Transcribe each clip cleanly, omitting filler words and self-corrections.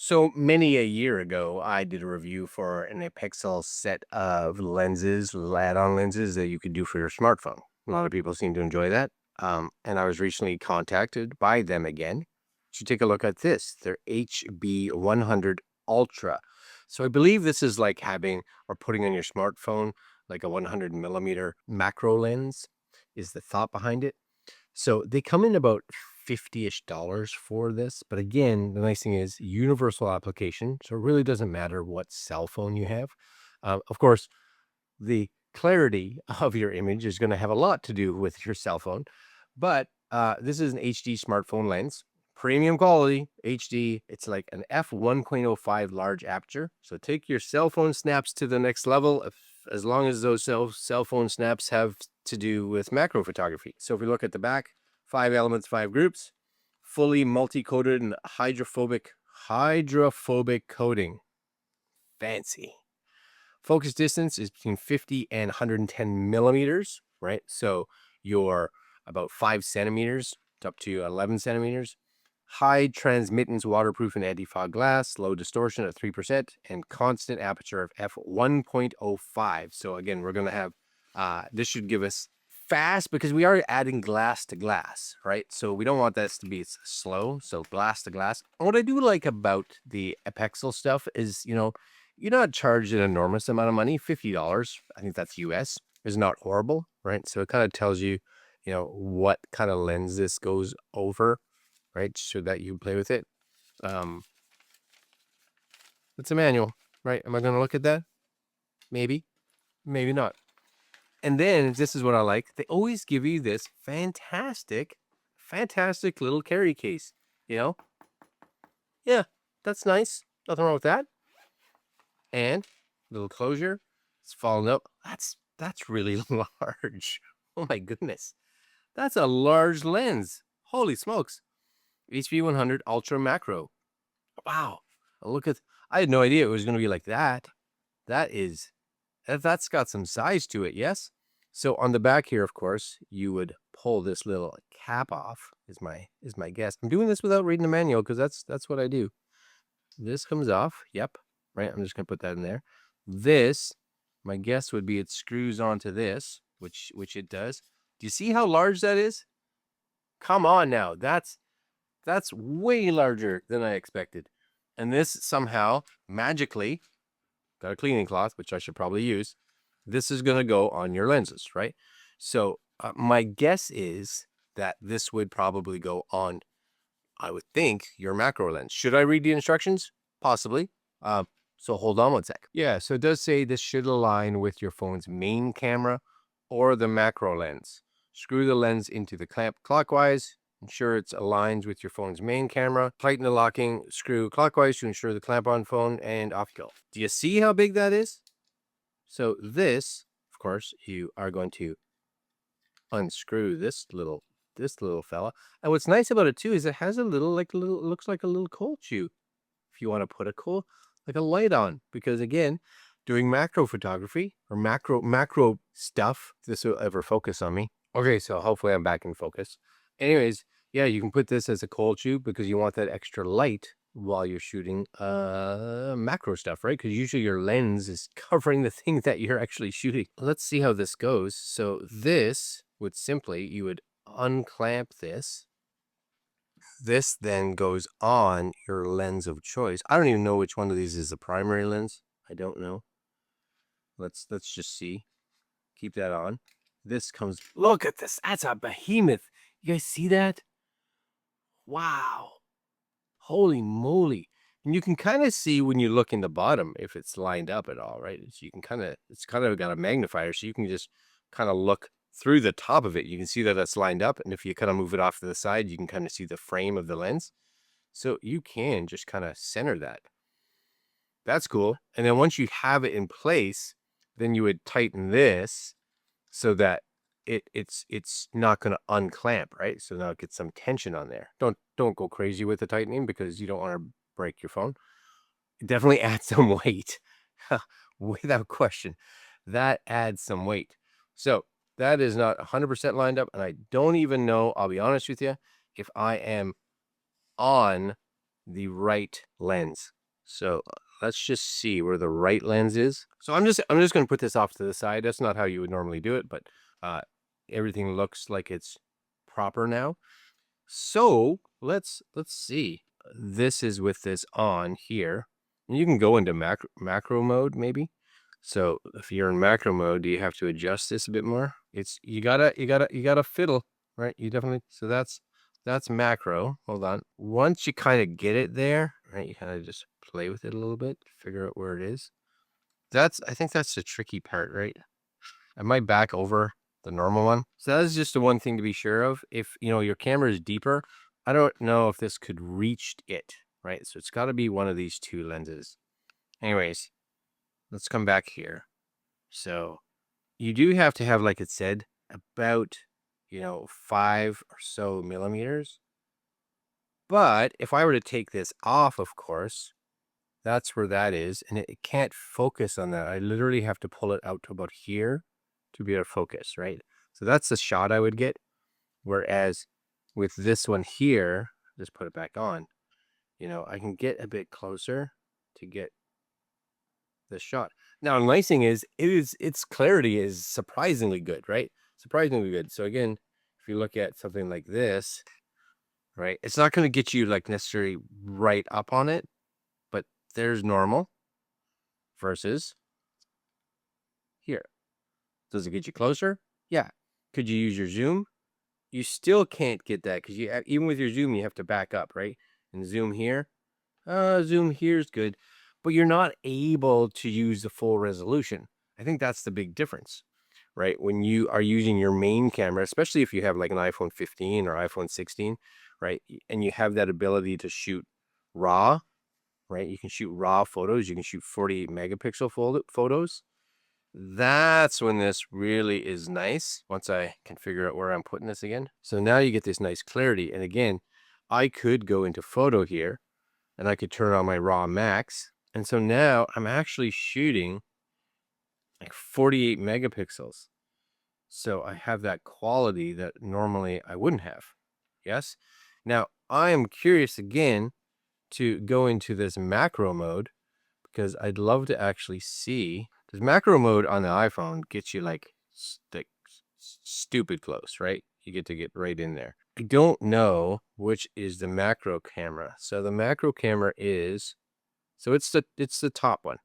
So many a year ago, I did a review for an Apexel set of lenses, add-on lenses that you could do for your smartphone. A lot of people seem to enjoy that. And I was recently contacted by them again to take a look at this, their HB100 Ultra. So I believe this is like having or putting on your smartphone like a 100 millimeter macro lens is the thought behind it. So they come in about 50-ish dollars for this. But again, the nice thing is universal application. So it really doesn't matter what cell phone you have. Of course, the clarity of your image is going to have a lot to do with your cell phone. But this is an HD smartphone lens, premium quality HD. It's like an f1.05 large aperture. So take your cell phone snaps to the next level as long as those cell phone snaps have to do with macro photography. So if we look at the back, 5 elements, 5 groups, fully multi-coated and hydrophobic coating. Fancy. Focus distance is between 50 and 110 millimeters, right? So you're about 5 centimeters up to 11 centimeters. High transmittance, waterproof and anti-fog glass, low distortion at 3%, and constant aperture of f1.05. So again, we're going to have, this should give us fast because we are adding glass to glass, right? So we don't want this to be slow. So glass to glass. And what I do like about the Apexel stuff is, you're not charged an enormous amount of money. $50, I think that's US, is not horrible, right? So it kind of tells you, what kind of lens this goes over, right? So that you play with it. It's a manual, right? Am I going to look at that? Maybe, maybe not. And then this is what I like. They always give you this fantastic little carry case, Yeah, that's nice. Nothing wrong with that. And little closure. It's falling up. That's really large. Oh my goodness. That's a large lens. Holy smokes. HB100 Ultra Macro. Wow. Look at, I had no idea it was going to be like that. That's got some size to it, yes? So on the back here, of course, you would pull this little cap off, is my guess. I'm doing this without reading the manual because that's what I do. This comes off. Yep. Right. I'm just going to put that in there. This, my guess would be it screws onto this, which it does. Do you see how large that is? Come on now. That's way larger than I expected. And this somehow magically got a cleaning cloth, which I should probably use. This is going to go on your lenses, right? So my guess is that this would probably go on, I would think, your macro lens. Should I read the instructions? Possibly. So hold on one sec. Yeah, so it does say this should align with your phone's main camera or the macro lens. Screw the lens into the clamp clockwise. Ensure it's aligned with your phone's main camera. Tighten the locking screw clockwise to ensure the clamp on phone, and off you go. Do you see how big that is? So this, of course, you are going to unscrew this little fella. And what's nice about it too is it has looks like a little cold shoe. If you want to put a light on, because again, doing macro photography or macro stuff, this will ever focus on me. Okay, so hopefully I'm back in focus. Anyways, yeah, you can put this as a cold shoe because you want that extra light while you're shooting macro stuff, right? Because usually your lens is covering the thing that you're actually shooting. Let's see how this goes. So this would simply, you would unclamp this. This then goes on your lens of choice. I don't even know which one of these is the primary lens. I don't know. Let's just see. Keep that on. This comes, look at this. That's a behemoth. You guys see that? Wow. Holy moly. And you can kind of see when you look in the bottom if it's lined up at all, right? So you can it's kind of got a magnifier, so you can just kind of look through the top of it. You can see that it's lined up. And if you kind of move it off to the side, you can kind of see the frame of the lens. So you can just kind of center that. That's cool. And then once you have it in place, then you would tighten this so that it's not going to unclamp, right? So now get some tension on there. Don't go crazy with the tightening because you don't want to break your phone. It definitely adds some weight. Without question. That adds some weight. So that is not 100% lined up, and I don't even know, I'll be honest with you, if I am on the right lens. So let's just see where the right lens is. So I'm just going to put this off to the side. That's not how you would normally do it, but everything looks like it's proper now. So let's see. This is with this on here. And you can go into macro mode maybe. So if you're in macro mode, do you have to adjust this a bit more? It's you gotta fiddle, right? You definitely. So that's macro. Hold on. Once you kind of get it there, right? You kind of just play with it a little bit, figure out where it is. I think that's the tricky part, right? I might back over the normal one. So that's just the one thing to be sure of. If your camera is deeper, I don't know if this could reach it, right? So it's got to be one of these two lenses. Anyways, let's come back here. So you do have to have, like it said, about 5 or so millimeters. But if I were to take this off, of course, that's where that is, and it can't focus on that. I literally have to pull it out to about here to be able to focus, right? So that's the shot I would get. Whereas with this one here, just put it back on, I can get a bit closer to get the shot. Now, the nice thing is, its clarity is surprisingly good, right? Surprisingly good. So again, if you look at something like this, right, it's not going to get you like necessarily right up on it, but there's normal versus here. Does it get you closer? Yeah. Could you use your zoom? You still can't get that because even with your zoom, you have to back up, right? And zoom here. Zoom here is good, but you're not able to use the full resolution. I think that's the big difference, right? When you are using your main camera, especially if you have like an iPhone 15 or iPhone 16, right? And you have that ability to shoot raw, right? You can shoot raw photos. You can shoot 48 megapixel photos. That's when this really is nice. Once I can figure out where I'm putting this again. So now you get this nice clarity. And again, I could go into photo here and I could turn on my raw max. And so now I'm actually shooting like 48 megapixels. So I have that quality that normally I wouldn't have. Yes. Now I am curious again to go into this macro mode because I'd love to actually see. Because macro mode on the iPhone gets you like stupid close, right? You get to get right in there. I don't know which is the macro camera. So the macro camera is, so it's the top one.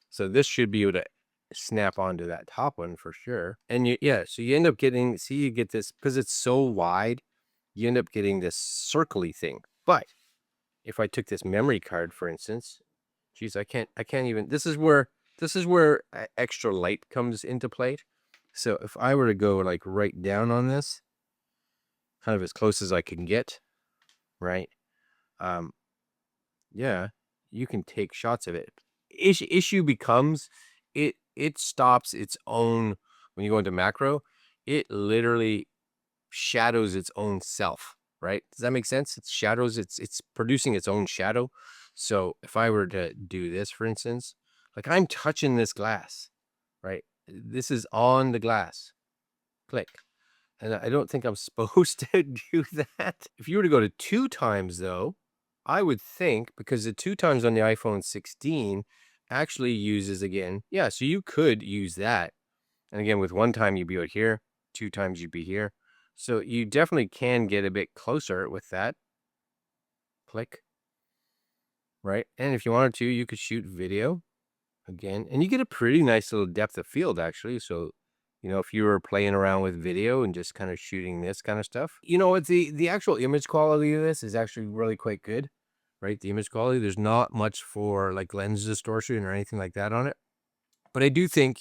So this should be able to snap onto that top one for sure. And so you end up getting, see, you get this because it's so wide, you end up getting this circly thing. But if I took this memory card, for instance, geez, I can't even, this is where extra light comes into play. So if I were to go like right down on this, kind of as close as I can get, right? Yeah, you can take shots of it. Issue becomes it stops its own when you go into macro. It literally shadows its own self, right? Does that make sense? It shadows, it's producing its own shadow. So if I were to do this, for instance, like I'm touching this glass, right? This is on the glass. Click. And I don't think I'm supposed to do that. If you were to go to 2 times though, I would think, because the 2 times on the iPhone 16 actually uses again. Yeah, so you could use that. And again, with 1 time you'd be out here, 2 times you'd be here. So you definitely can get a bit closer with that. Click. Right? And if you wanted to, you could shoot video again. And you get a pretty nice little depth of field actually. So if you were playing around with video and just kind of shooting this kind of stuff, it's the actual image quality of this is actually really quite good, right? The image quality, there's not much for like lens distortion or anything like that on it. But I do think,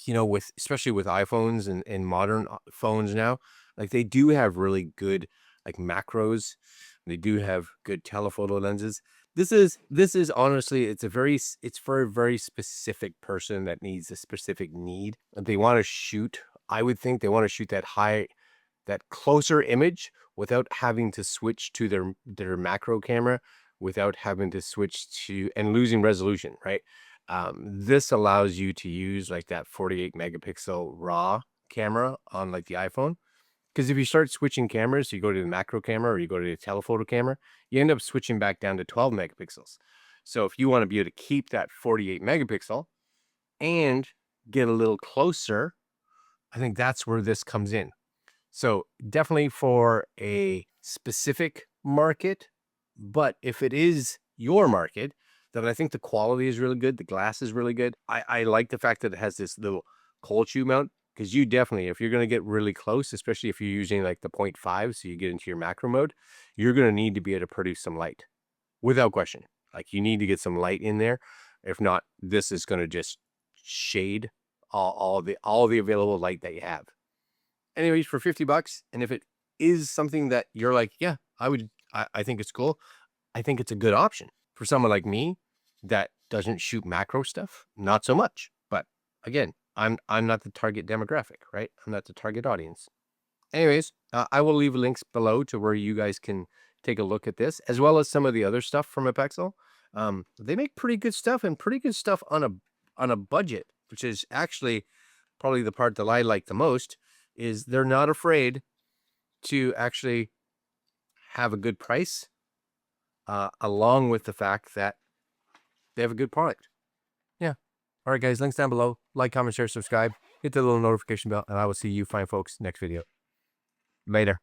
especially with iPhones and modern phones now, like they do have really good like macros. They do have good telephoto lenses. This is honestly, it's for a very specific person that needs a specific need. They want to shoot, I would think they want to shoot that closer image without having to switch to their macro camera, without having to switch to and losing resolution, right? This allows you to use like that 48 megapixel raw camera on like the iPhone. Because if you start switching cameras, you go to the macro camera or you go to the telephoto camera, you end up switching back down to 12 megapixels. So if you want to be able to keep that 48 megapixel and get a little closer, I think that's where this comes in. So definitely for a specific market, but if it is your market, then I think the quality is really good. The glass is really good. I like the fact that it has this little cold shoe mount, because you definitely, if you're going to get really close, especially if you're using like the 0.5, so you get into your macro mode, you're going to need to be able to produce some light without question. Like you need to get some light in there. If not, this is going to just shade all the available light that you have. Anyways, for 50 bucks, and if it is something that you're like, yeah, I think it's cool, I think it's a good option. For someone like me that doesn't shoot macro stuff, not so much. But again, I'm not the target demographic, right? I'm not the target audience. Anyways, I will leave links below to where you guys can take a look at this, as well as some of the other stuff from Apexel. They make pretty good stuff, and pretty good stuff on a budget, which is actually probably the part that I like the most. Is they're not afraid to actually have a good price, along with the fact that they have a good product. Yeah. All right, guys, links down below. Like, comment, share, subscribe. Hit the little notification bell, and I will see you fine folks next video. Later.